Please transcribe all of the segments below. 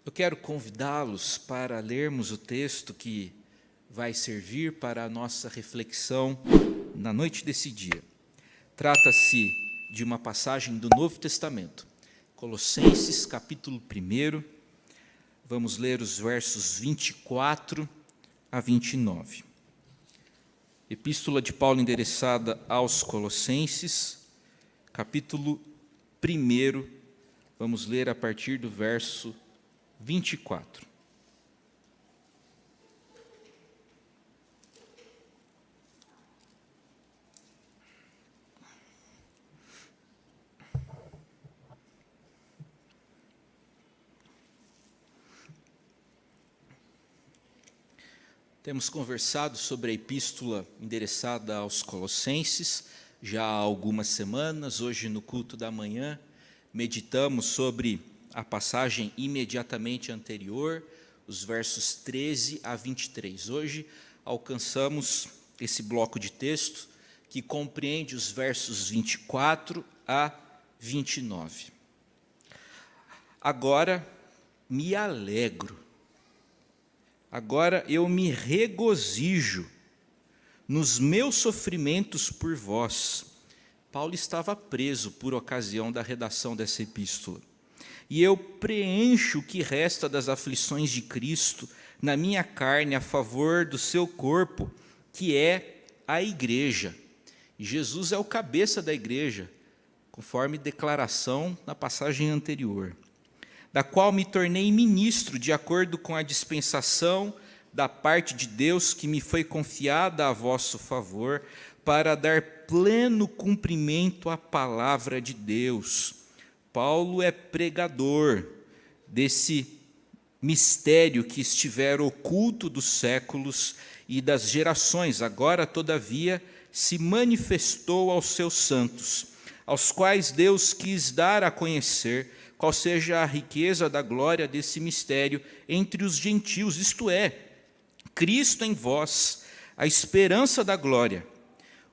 Eu quero convidá-los para lermos o texto que vai servir para a nossa reflexão na noite desse dia. Trata-se de uma passagem do Novo Testamento, Colossenses, capítulo 1. Vamos ler os versos 24 a 29. Epístola de Paulo endereçada aos Colossenses, capítulo 1. Vamos ler a partir do verso 24. Temos conversado sobre a epístola endereçada aos Colossenses já há algumas semanas. Hoje, no culto da manhã, meditamos sobre a passagem imediatamente anterior, os versos 13 a 23. Hoje, alcançamos esse bloco de texto que compreende os versos 24 a 29. Agora, me alegro. Agora eu me regozijo nos meus sofrimentos por vós. Paulo estava preso por ocasião da redação dessa epístola. E eu preencho o que resta das aflições de Cristo na minha carne a favor do seu corpo, que é a igreja. E Jesus é o cabeça da igreja, conforme declaração na passagem anterior, da qual me tornei ministro de acordo com a dispensação da parte de Deus que me foi confiada a vosso favor, para dar pleno cumprimento à palavra de Deus. Paulo é pregador desse mistério que estivera oculto dos séculos e das gerações, agora, todavia, se manifestou aos seus santos, aos quais Deus quis dar a conhecer qual seja a riqueza da glória desse mistério entre os gentios, isto é, Cristo em vós, a esperança da glória,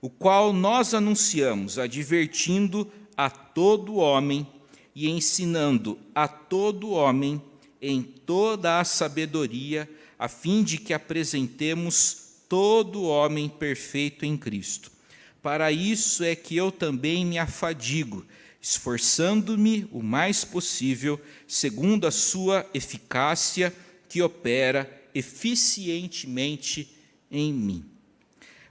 o qual nós anunciamos, advertindo a todo homem e ensinando a todo homem em toda a sabedoria, a fim de que apresentemos todo homem perfeito em Cristo. Para isso é que eu também me afadigo, esforçando-me o mais possível, segundo a sua eficácia, que opera eficientemente em mim.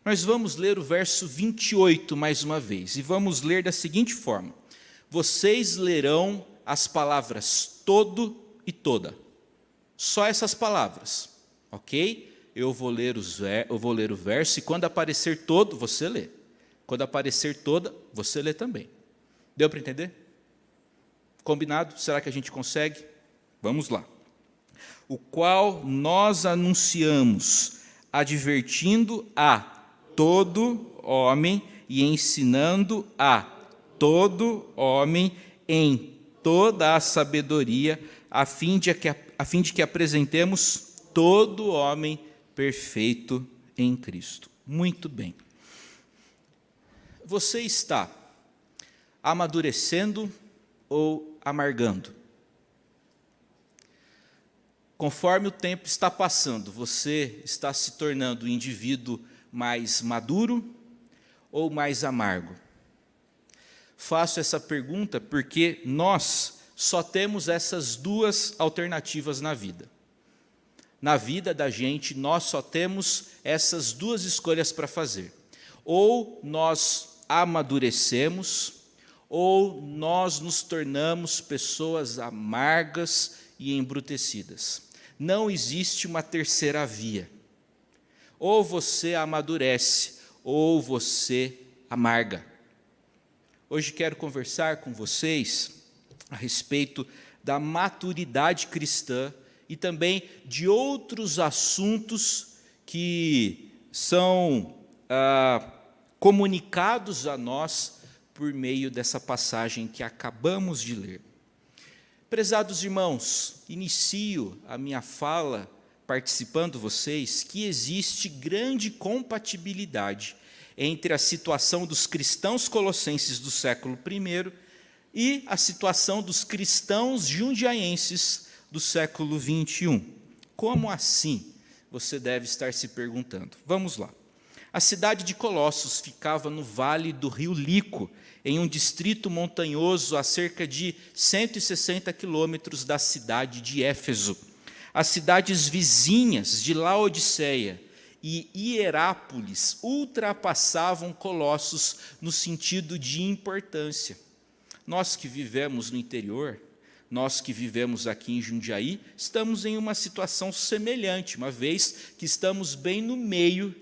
Nós vamos ler o verso 28 mais uma vez, e vamos ler da seguinte forma: vocês lerão as palavras todo e toda. Só essas palavras, ok? Eu vou ler o verso, e quando aparecer todo, você lê. Quando aparecer toda, você lê também. Deu para entender? Combinado? Será que a gente consegue? Vamos lá. O qual nós anunciamos, advertindo a todo homem e ensinando a todo homem em toda a sabedoria, a fim de que apresentemos todo homem perfeito em Cristo. Muito bem. Você está amadurecendo ou amargando? Conforme o tempo está passando, você está se tornando um indivíduo mais maduro ou mais amargo? Faço essa pergunta porque nós só temos essas duas alternativas na vida. Na vida da gente, nós só temos essas duas escolhas para fazer. Ou nós amadurecemos, ou nós nos tornamos pessoas amargas e embrutecidas. Não existe uma terceira via. Ou você amadurece, ou você amarga. Hoje quero conversar com vocês a respeito da maturidade cristã e também de outros assuntos que são comunicados a nós por meio dessa passagem que acabamos de ler. Prezados irmãos, inicio a minha fala participando vocês que existe grande compatibilidade entre a situação dos cristãos colossenses do século I e a situação dos cristãos jundiaenses do século 21. Como assim? Você deve estar se perguntando. Vamos lá. A cidade de Colossos ficava no vale do rio Lico, em um distrito montanhoso a cerca de 160 quilômetros da cidade de Éfeso. As cidades vizinhas de Laodiceia e Hierápolis ultrapassavam Colossos no sentido de importância. Nós que vivemos no interior, nós que vivemos aqui em Jundiaí, estamos em uma situação semelhante, uma vez que estamos bem no meio,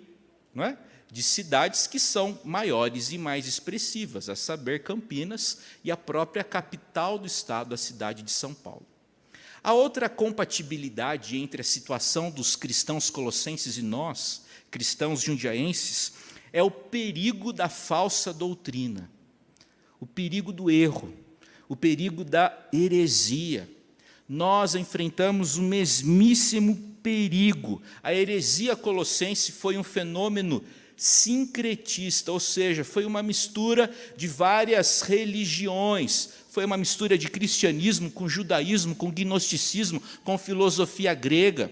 não é, de cidades que são maiores e mais expressivas, a saber, Campinas e a própria capital do estado, a cidade de São Paulo. A outra compatibilidade entre a situação dos cristãos colossenses e nós, cristãos jundiaenses, é o perigo da falsa doutrina, o perigo do erro, o perigo da heresia. Nós enfrentamos o mesmíssimo perigo. A heresia colossense foi um fenômeno sincretista, ou seja, foi uma mistura de várias religiões, foi uma mistura de cristianismo com judaísmo, com gnosticismo, com filosofia grega.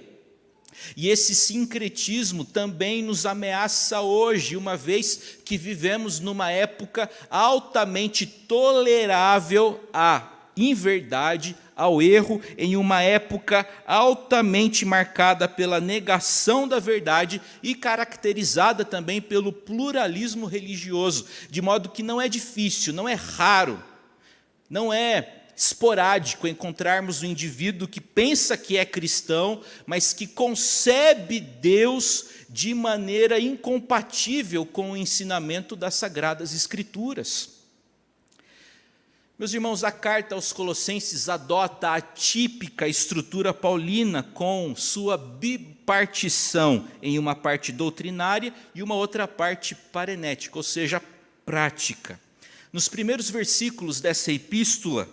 E esse sincretismo também nos ameaça hoje, uma vez que vivemos numa época altamente tolerável à inverdade, ao erro, em uma época altamente marcada pela negação da verdade e caracterizada também pelo pluralismo religioso, de modo que não é difícil, não é raro, não é esporádico encontrarmos um indivíduo que pensa que é cristão, mas que concebe Deus de maneira incompatível com o ensinamento das Sagradas Escrituras. Meus irmãos, a carta aos Colossenses adota a típica estrutura paulina com sua bipartição em uma parte doutrinária e uma outra parte parenética, ou seja, prática. Nos primeiros versículos dessa epístola,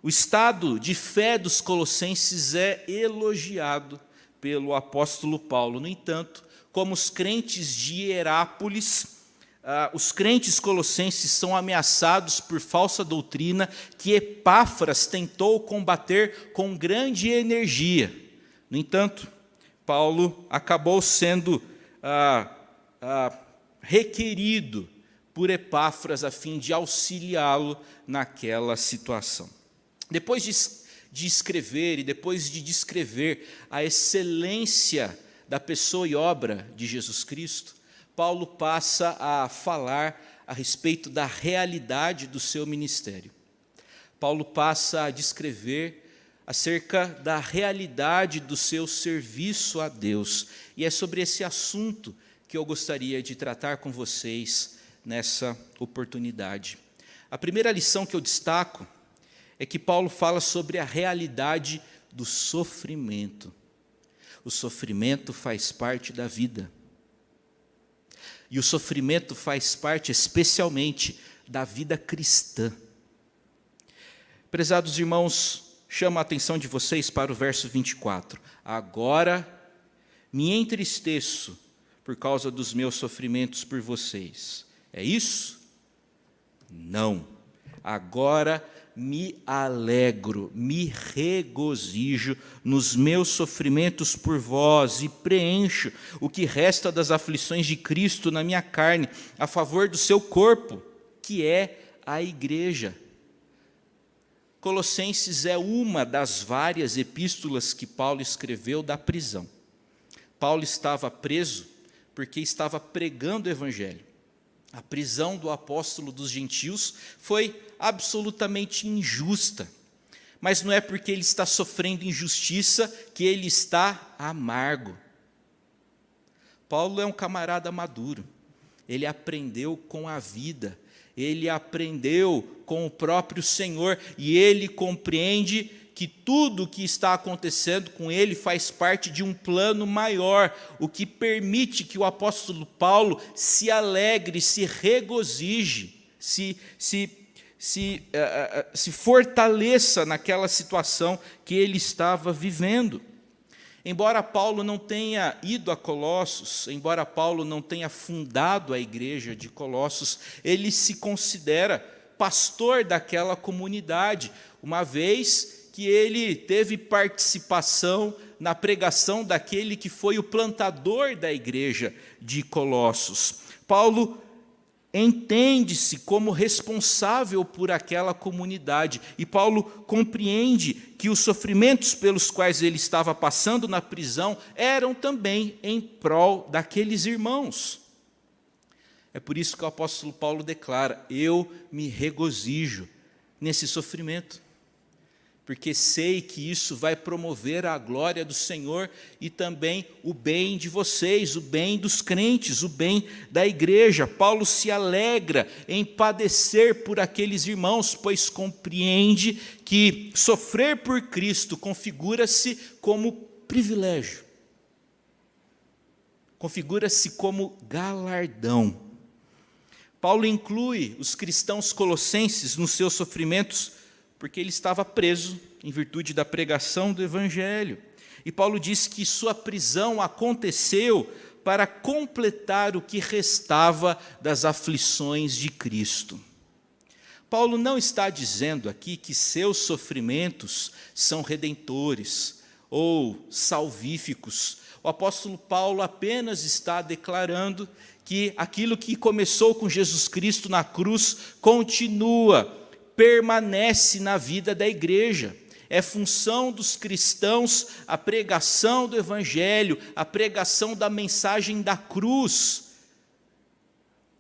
o estado de fé dos colossenses é elogiado pelo apóstolo Paulo. No entanto, como os crentes de Hierápolis, os crentes colossenses são ameaçados por falsa doutrina que Epáfras tentou combater com grande energia. No entanto, Paulo acabou sendo requerido por Epáfras a fim de auxiliá-lo naquela situação. Depois de escrever e depois de descrever a excelência da pessoa e obra de Jesus Cristo, Paulo passa a falar a respeito da realidade do seu ministério. Paulo passa a descrever acerca da realidade do seu serviço a Deus. E é sobre esse assunto que eu gostaria de tratar com vocês nessa oportunidade. A primeira lição que eu destaco é que Paulo fala sobre a realidade do sofrimento. O sofrimento faz parte da vida. E o sofrimento faz parte especialmente da vida cristã. Prezados irmãos, chamo a atenção de vocês para o verso 24. Agora me entristeço por causa dos meus sofrimentos por vocês. É isso? Não. Agora me alegro, me regozijo nos meus sofrimentos por vós e preencho o que resta das aflições de Cristo na minha carne, a favor do seu corpo, que é a igreja. Colossenses é uma das várias epístolas que Paulo escreveu da prisão. Paulo estava preso porque estava pregando o evangelho. A prisão do apóstolo dos gentios foi absolutamente injusta, mas não é porque ele está sofrendo injustiça que ele está amargo. Paulo é um camarada maduro, ele aprendeu com a vida, ele aprendeu com o próprio Senhor e ele compreende que tudo o que está acontecendo com ele faz parte de um plano maior, o que permite que o apóstolo Paulo se alegre, se regozije, se fortaleça naquela situação que ele estava vivendo. Embora Paulo não tenha ido a Colossos, embora Paulo não tenha fundado a igreja de Colossos, ele se considera pastor daquela comunidade, uma vez que ele teve participação na pregação daquele que foi o plantador da igreja de Colossos. Paulo entende-se como responsável por aquela comunidade, e Paulo compreende que os sofrimentos pelos quais ele estava passando na prisão eram também em prol daqueles irmãos. É por isso que o apóstolo Paulo declara: eu me regozijo nesse sofrimento, porque sei que isso vai promover a glória do Senhor e também o bem de vocês, o bem dos crentes, o bem da igreja. Paulo se alegra em padecer por aqueles irmãos, pois compreende que sofrer por Cristo configura-se como privilégio, configura-se como galardão. Paulo inclui os cristãos colossenses nos seus sofrimentos, porque ele estava preso em virtude da pregação do Evangelho. E Paulo diz que sua prisão aconteceu para completar o que restava das aflições de Cristo. Paulo não está dizendo aqui que seus sofrimentos são redentores ou salvíficos. O apóstolo Paulo apenas está declarando que aquilo que começou com Jesus Cristo na cruz continua, permanece na vida da igreja. É função dos cristãos a pregação do Evangelho, a pregação da mensagem da cruz.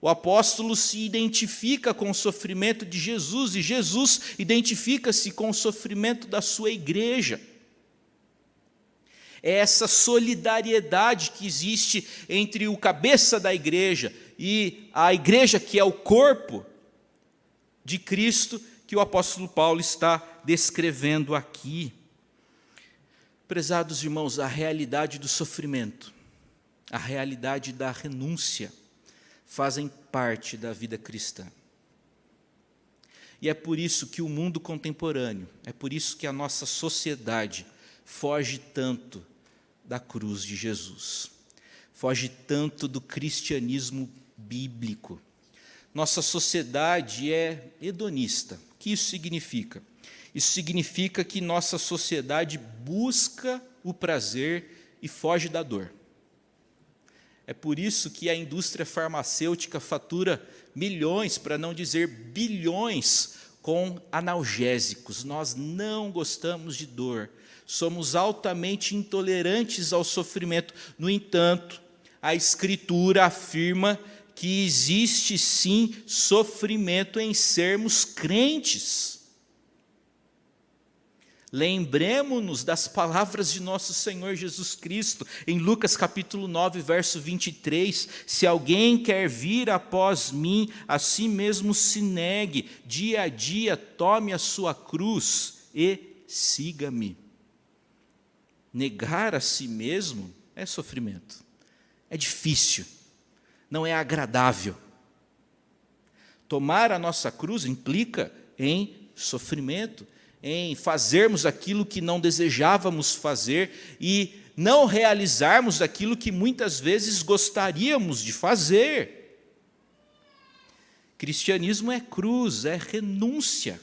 O apóstolo se identifica com o sofrimento de Jesus, e Jesus identifica-se com o sofrimento da sua igreja. É essa solidariedade que existe entre o cabeça da igreja e a igreja, que é o corpo de Cristo, que o apóstolo Paulo está descrevendo aqui. Prezados irmãos, a realidade do sofrimento, a realidade da renúncia, fazem parte da vida cristã. E é por isso que o mundo contemporâneo, é por isso que a nossa sociedade foge tanto da cruz de Jesus, foge tanto do cristianismo bíblico. Nossa sociedade é hedonista. O que isso significa? Isso significa que nossa sociedade busca o prazer e foge da dor. É por isso que a indústria farmacêutica fatura milhões, para não dizer bilhões, com analgésicos. Nós não gostamos de dor, somos altamente intolerantes ao sofrimento. No entanto, a Escritura afirma que existe sim sofrimento em sermos crentes. Lembremos-nos das palavras de nosso Senhor Jesus Cristo, em Lucas capítulo 9, verso 23, se alguém quer vir após mim, a si mesmo se negue, dia a dia tome a sua cruz e siga-me. Negar a si mesmo é sofrimento, é difícil, não é agradável. Tomar a nossa cruz implica em sofrimento, em fazermos aquilo que não desejávamos fazer e não realizarmos aquilo que muitas vezes gostaríamos de fazer. Cristianismo é cruz, é renúncia.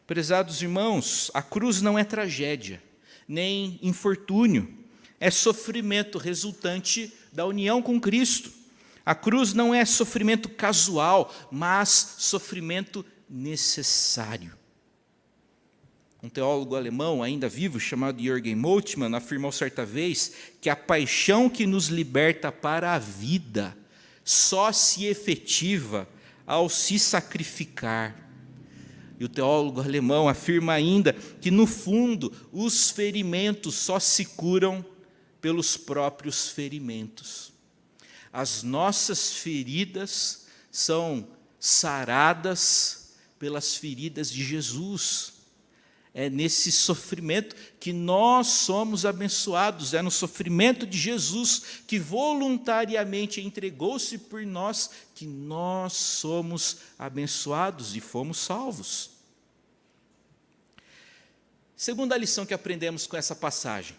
Prezados irmãos, a cruz não é tragédia, nem infortúnio, é sofrimento resultante da união com Cristo. A cruz não é sofrimento casual, mas sofrimento necessário. Um teólogo alemão ainda vivo, chamado Jürgen Moltmann, afirmou certa vez que a paixão que nos liberta para a vida só se efetiva ao se sacrificar. E o teólogo alemão afirma ainda que, no fundo, os ferimentos só se curam pelos próprios ferimentos. As nossas feridas são saradas pelas feridas de Jesus. É nesse sofrimento que nós somos abençoados, é no sofrimento de Jesus, que voluntariamente entregou-se por nós, que nós somos abençoados e fomos salvos. Segunda lição que aprendemos com essa passagem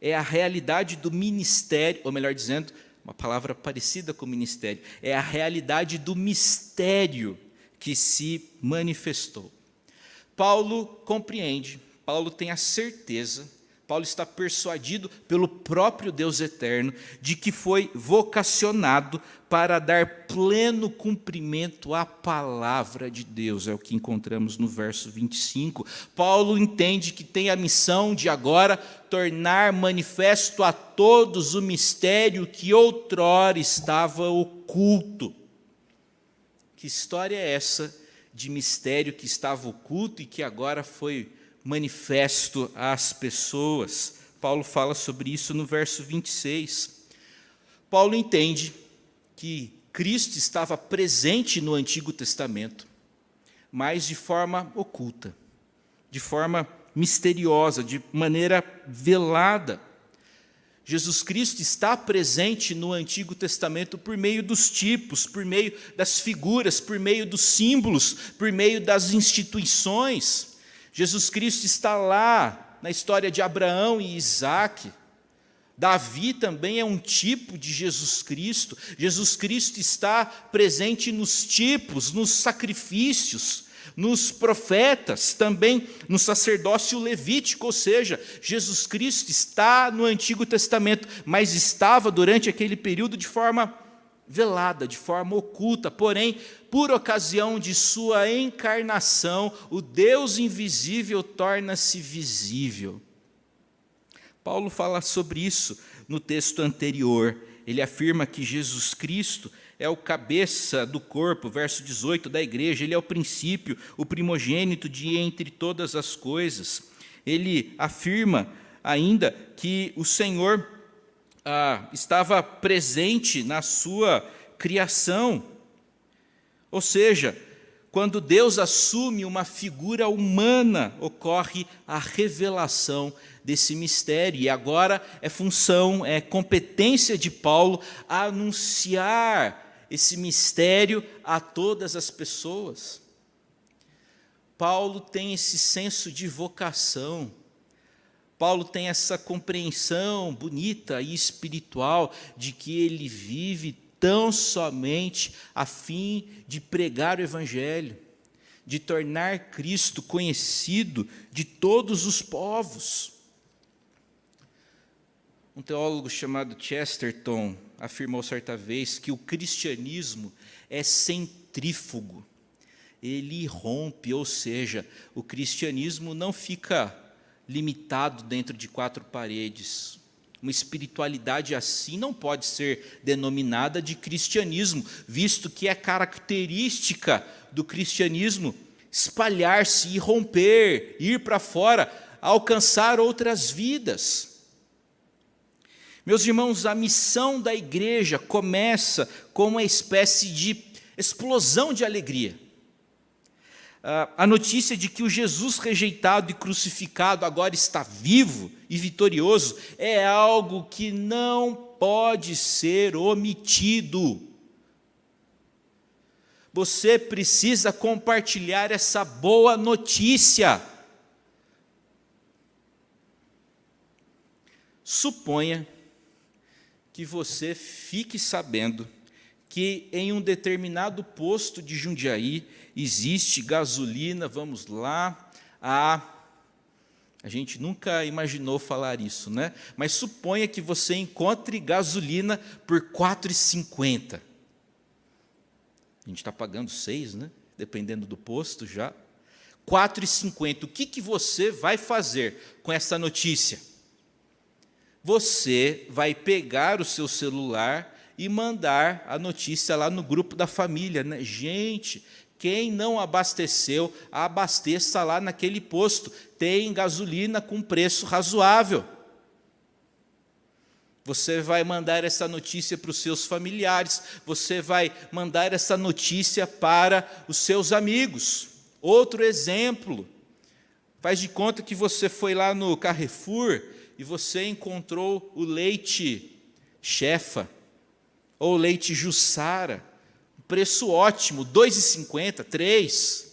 é a realidade do ministério, ou melhor dizendo, uma palavra parecida com ministério, é a realidade do mistério que se manifestou. Paulo compreende, Paulo tem a certeza, Paulo está persuadido pelo próprio Deus eterno de que foi vocacionado para dar pleno cumprimento à palavra de Deus. É o que encontramos no verso 25. Paulo entende que tem a missão de agora tornar manifesto a todos o mistério que outrora estava oculto. Que história é essa de mistério que estava oculto e que agora foi manifesto às pessoas? Paulo fala sobre isso no verso 26. Paulo entende que Cristo estava presente no Antigo Testamento, mas de forma oculta, de forma misteriosa, de maneira velada. Jesus Cristo está presente no Antigo Testamento por meio dos tipos, por meio das figuras, por meio dos símbolos, por meio das instituições. Jesus Cristo está lá na história de Abraão e Isaque. Davi também é um tipo de Jesus Cristo. Jesus Cristo está presente nos tipos, nos sacrifícios, nos profetas, também no sacerdócio levítico, ou seja, Jesus Cristo está no Antigo Testamento, mas estava durante aquele período de forma velada, de forma oculta. Porém, por ocasião de sua encarnação, o Deus invisível torna-se visível. Paulo fala sobre isso no texto anterior. Ele afirma que Jesus Cristo é o cabeça do corpo, verso 18, da igreja. Ele é o princípio, o primogênito de entre todas as coisas. Ele afirma ainda que o Senhor estava presente na sua criação. Ou seja, quando Deus assume uma figura humana, ocorre a revelação desse mistério. E agora é função, é competência de Paulo anunciar esse mistério a todas as pessoas. Paulo tem esse senso de vocação. Paulo tem essa compreensão bonita e espiritual de que ele vive tão somente a fim de pregar o Evangelho, de tornar Cristo conhecido de todos os povos. Um teólogo chamado Chesterton afirmou certa vez que o cristianismo é centrífugo. Ele irrompe, ou seja, o cristianismo não fica limitado dentro de quatro paredes. Uma espiritualidade assim não pode ser denominada de cristianismo, visto que é característica do cristianismo espalhar-se, irromper, ir para fora, alcançar outras vidas. Meus irmãos, a missão da igreja começa com uma espécie de explosão de alegria. A notícia de que o Jesus rejeitado e crucificado agora está vivo e vitorioso é algo que não pode ser omitido. Você precisa compartilhar essa boa notícia. Suponha que você fique sabendo que em um determinado posto de Jundiaí existe gasolina, vamos lá, a gente nunca imaginou falar isso, né? Mas suponha que você encontre gasolina por R$ 4,50. A gente está pagando 6, né? Dependendo do posto já. R$ 4,50. O que você vai fazer com essa notícia? Você vai pegar o seu celular e mandar a notícia lá no grupo da família, né? Gente, quem não abasteceu, abasteça lá naquele posto. Tem gasolina com preço razoável. Você vai mandar essa notícia para os seus familiares, você vai mandar essa notícia para os seus amigos. Outro exemplo, faz de conta que você foi lá no Carrefour e você encontrou o leite Chefa, ou leite Jussara, preço ótimo, R$ 2,50, R$ 3.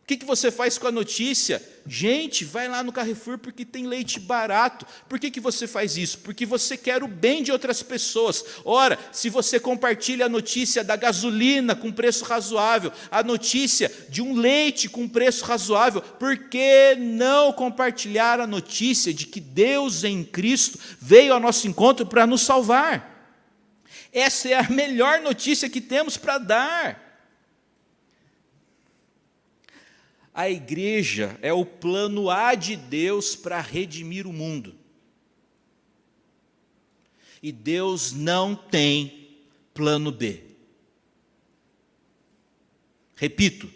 O que você faz com a notícia? Gente, vai lá no Carrefour porque tem leite barato. Por que você faz isso? Porque você quer o bem de outras pessoas. Ora, se você compartilha a notícia da gasolina com preço razoável, a notícia de um leite com preço razoável, por que não compartilhar a notícia de que Deus em Cristo veio ao nosso encontro para nos salvar? Essa é a melhor notícia que temos para dar. A igreja é o plano A de Deus para redimir o mundo. E Deus não tem plano B. Repito,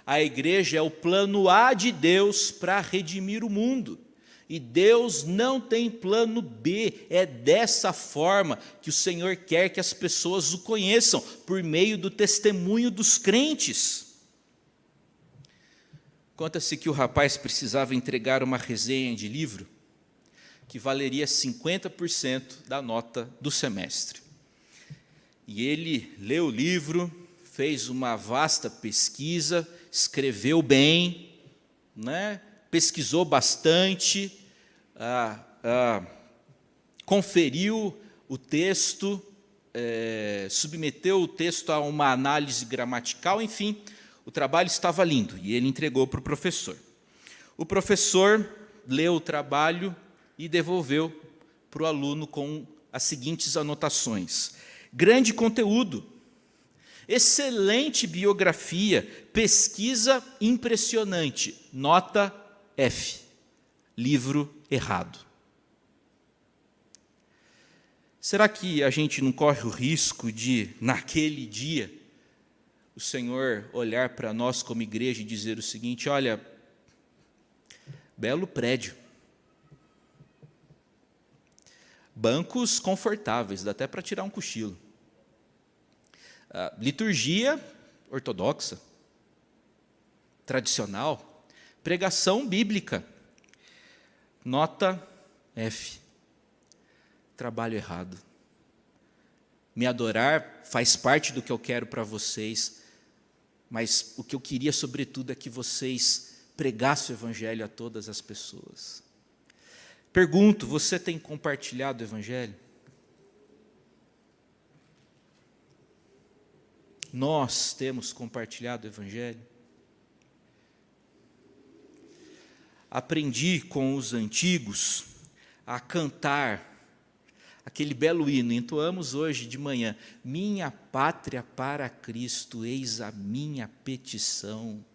a igreja é o plano A de Deus para redimir o mundo. E Deus não tem plano B. É dessa forma que o Senhor quer que as pessoas o conheçam, por meio do testemunho dos crentes. Conta-se que o rapaz precisava entregar uma resenha de livro que valeria 50% da nota do semestre. E ele leu o livro, fez uma vasta pesquisa, escreveu bem, pesquisou bastante, conferiu o texto, submeteu o texto a uma análise gramatical, enfim. O trabalho estava lindo e ele entregou para o professor. O professor leu o trabalho e devolveu para o aluno com as seguintes anotações: grande conteúdo, excelente biografia, pesquisa impressionante, nota F, livro errado. Será que a gente não corre o risco de, naquele dia, o Senhor olhar para nós como igreja e dizer o seguinte: olha, belo prédio, bancos confortáveis, dá até para tirar um cochilo, liturgia ortodoxa, tradicional, pregação bíblica, nota F, trabalho errado. Me adorar faz parte do que eu quero para vocês, mas o que eu queria, sobretudo, é que vocês pregassem o Evangelho a todas as pessoas. Pergunto, você tem compartilhado o Evangelho? Nós temos compartilhado o Evangelho? Aprendi com os antigos a cantar aquele belo hino, entoamos hoje de manhã: minha pátria para Cristo, eis a minha petição.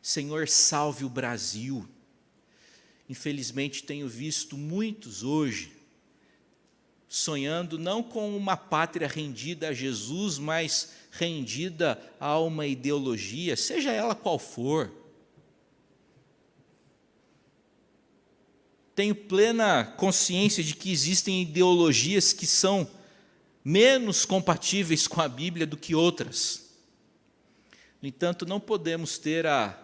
Senhor, salve o Brasil. Infelizmente, tenho visto muitos hoje sonhando não com uma pátria rendida a Jesus, mas rendida a uma ideologia, seja ela qual for. Tenho plena consciência de que existem ideologias que são menos compatíveis com a Bíblia do que outras. No entanto, não podemos ter a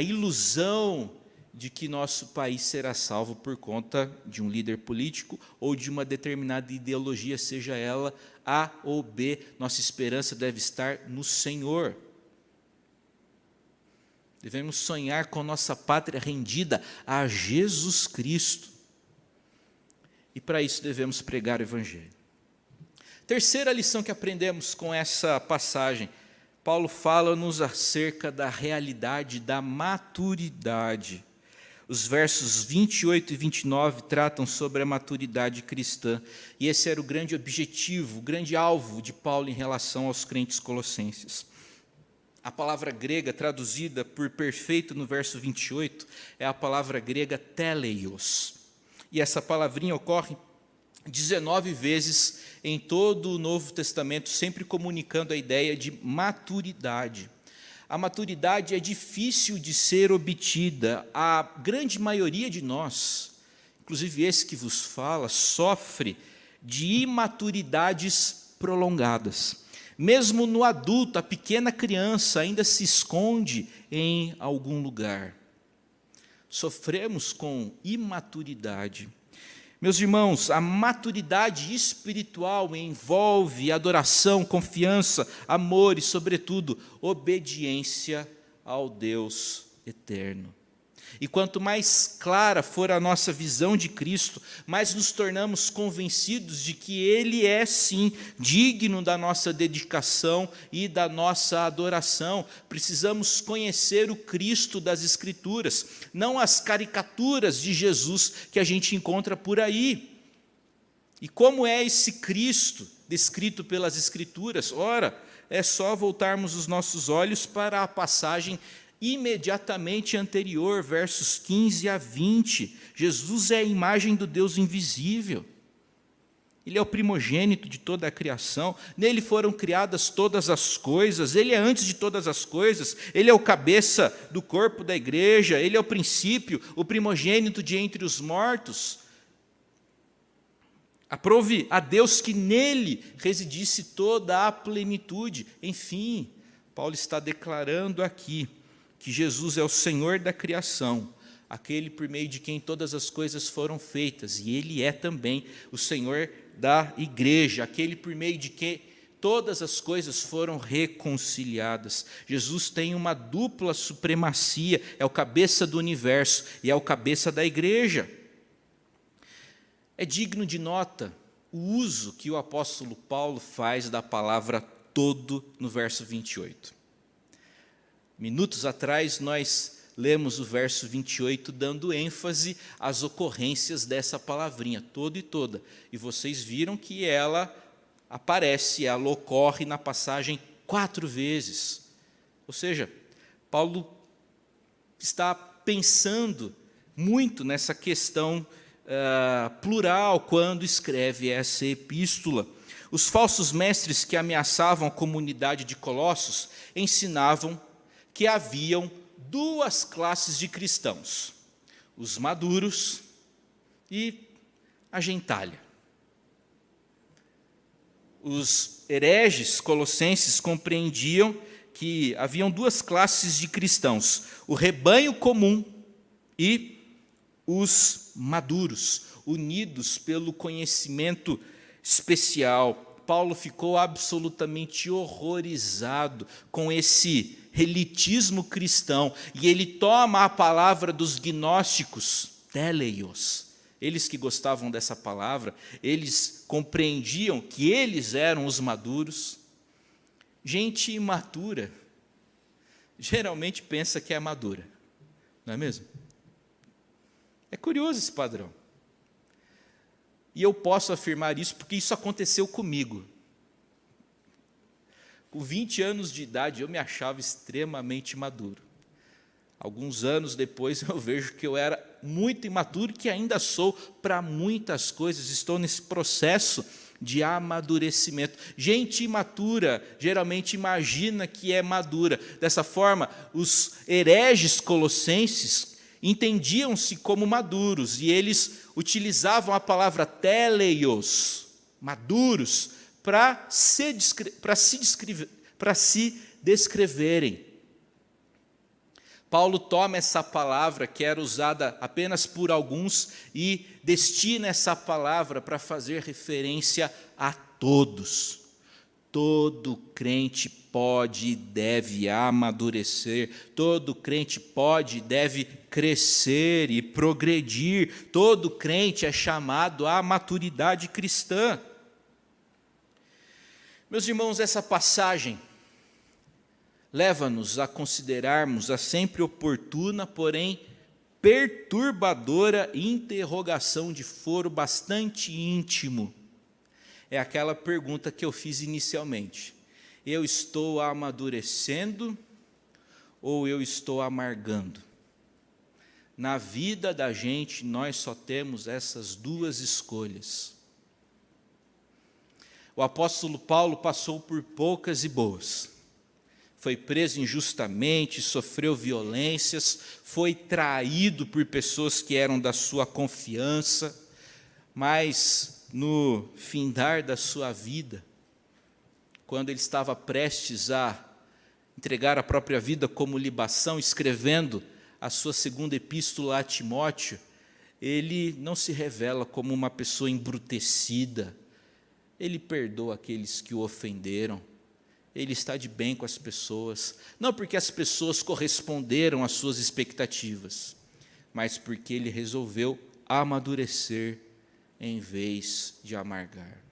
ilusão de que nosso país será salvo por conta de um líder político ou de uma determinada ideologia, seja ela A ou B. Nossa esperança deve estar no Senhor. Devemos sonhar com nossa pátria rendida a Jesus Cristo. E para isso devemos pregar o Evangelho. Terceira lição que aprendemos com essa passagem: Paulo fala-nos acerca da realidade da maturidade. Os versos 28 e 29 tratam sobre a maturidade cristã. E esse era o grande objetivo, o grande alvo de Paulo em relação aos crentes colossenses. A palavra grega traduzida por perfeito no verso 28 é a palavra grega teleios. E essa palavrinha ocorre 19 vezes em todo o Novo Testamento, sempre comunicando a ideia de maturidade. A maturidade é difícil de ser obtida. A grande maioria de nós, inclusive esse que vos fala, sofre de imaturidades prolongadas. Mesmo no adulto, a pequena criança ainda se esconde em algum lugar. Sofremos com imaturidade. Meus irmãos, a maturidade espiritual envolve adoração, confiança, amor e, sobretudo, obediência ao Deus eterno. E quanto mais clara for a nossa visão de Cristo, mais nos tornamos convencidos de que Ele é, sim, digno da nossa dedicação e da nossa adoração. Precisamos conhecer o Cristo das Escrituras, não as caricaturas de Jesus que a gente encontra por aí. E como é esse Cristo descrito pelas Escrituras? Ora, é só voltarmos os nossos olhos para a passagem imediatamente anterior, versos 15 a 20. Jesus é a imagem do Deus invisível. Ele é o primogênito de toda a criação. Nele foram criadas todas as coisas. Ele é antes de todas as coisas. Ele é o cabeça do corpo da igreja. Ele é o princípio, o primogênito de entre os mortos. Aprove a Deus que nele residisse toda a plenitude. Enfim, Paulo está declarando aqui que Jesus é o Senhor da criação, aquele por meio de quem todas as coisas foram feitas, e Ele é também o Senhor da igreja, aquele por meio de quem todas as coisas foram reconciliadas. Jesus tem uma dupla supremacia, é o cabeça do universo e é o cabeça da igreja. É digno de nota o uso que o apóstolo Paulo faz da palavra todo no verso 28. Minutos atrás, nós lemos o verso 28, dando ênfase às ocorrências dessa palavrinha, todo e toda. E vocês viram que ela aparece, ela ocorre na passagem 4 vezes. Ou seja, Paulo está pensando muito nessa questão plural quando escreve essa epístola. Os falsos mestres que ameaçavam a comunidade de Colossos ensinavam que haviam 2 classes de cristãos, os maduros e a gentalha. Os hereges colossenses compreendiam que haviam 2 classes de cristãos, o rebanho comum e os maduros, unidos pelo conhecimento especial. Paulo ficou absolutamente horrorizado com esse relitismo cristão, e ele toma a palavra dos gnósticos, teleios. Eles que gostavam dessa palavra, eles compreendiam que eles eram os maduros. Gente imatura geralmente pensa que é madura, não é mesmo? É curioso esse padrão. E eu posso afirmar isso porque isso aconteceu comigo. Com 20 anos de idade, eu me achava extremamente maduro. Alguns anos depois, eu vejo que eu era muito imaturo, que ainda sou para muitas coisas. Estou nesse processo de amadurecimento. Gente imatura geralmente imagina que é madura. Dessa forma, os hereges colossenses entendiam-se como maduros, e eles utilizavam a palavra teleios, maduros, para se descreverem. Paulo toma essa palavra que era usada apenas por alguns e destina essa palavra para fazer referência a todos. Todo crente pode e deve amadurecer, todo crente pode e deve crescer e progredir, todo crente é chamado à maturidade cristã. Meus irmãos, essa passagem leva-nos a considerarmos a sempre oportuna, porém perturbadora interrogação de foro bastante íntimo. É aquela pergunta que eu fiz inicialmente: eu estou amadurecendo ou eu estou amargando? Na vida da gente, nós só temos essas 2 escolhas. O apóstolo Paulo passou por poucas e boas. Foi preso injustamente, sofreu violências, foi traído por pessoas que eram da sua confiança, mas no findar da sua vida, quando ele estava prestes a entregar a própria vida como libação, escrevendo a sua 2ª epístola a Timóteo, ele não se revela como uma pessoa embrutecida. Ele perdoa aqueles que o ofenderam, ele está de bem com as pessoas, não porque as pessoas corresponderam às suas expectativas, mas porque ele resolveu amadurecer em vez de amargar.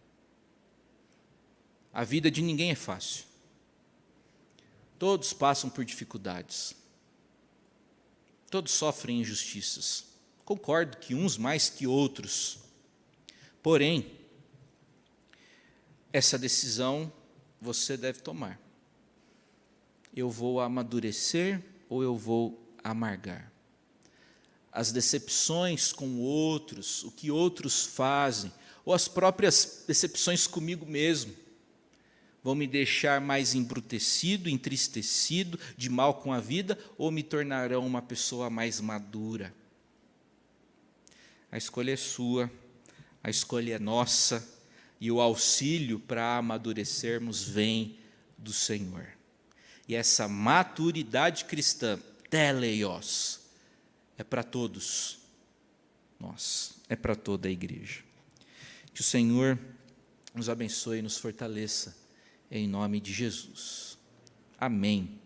A vida de ninguém é fácil. Todos passam por dificuldades. Todos sofrem injustiças. Concordo que uns mais que outros. Porém, essa decisão você deve tomar. Eu vou amadurecer ou eu vou amargar? As decepções com outros, o que outros fazem, ou as próprias decepções comigo mesmo, vão me deixar mais embrutecido, entristecido, de mal com a vida, ou me tornarão uma pessoa mais madura? A escolha é sua, a escolha é nossa, e o auxílio para amadurecermos vem do Senhor. E essa maturidade cristã, teleios, é para todos nós, é para toda a igreja. Que o Senhor nos abençoe e nos fortaleça, em nome de Jesus. Amém.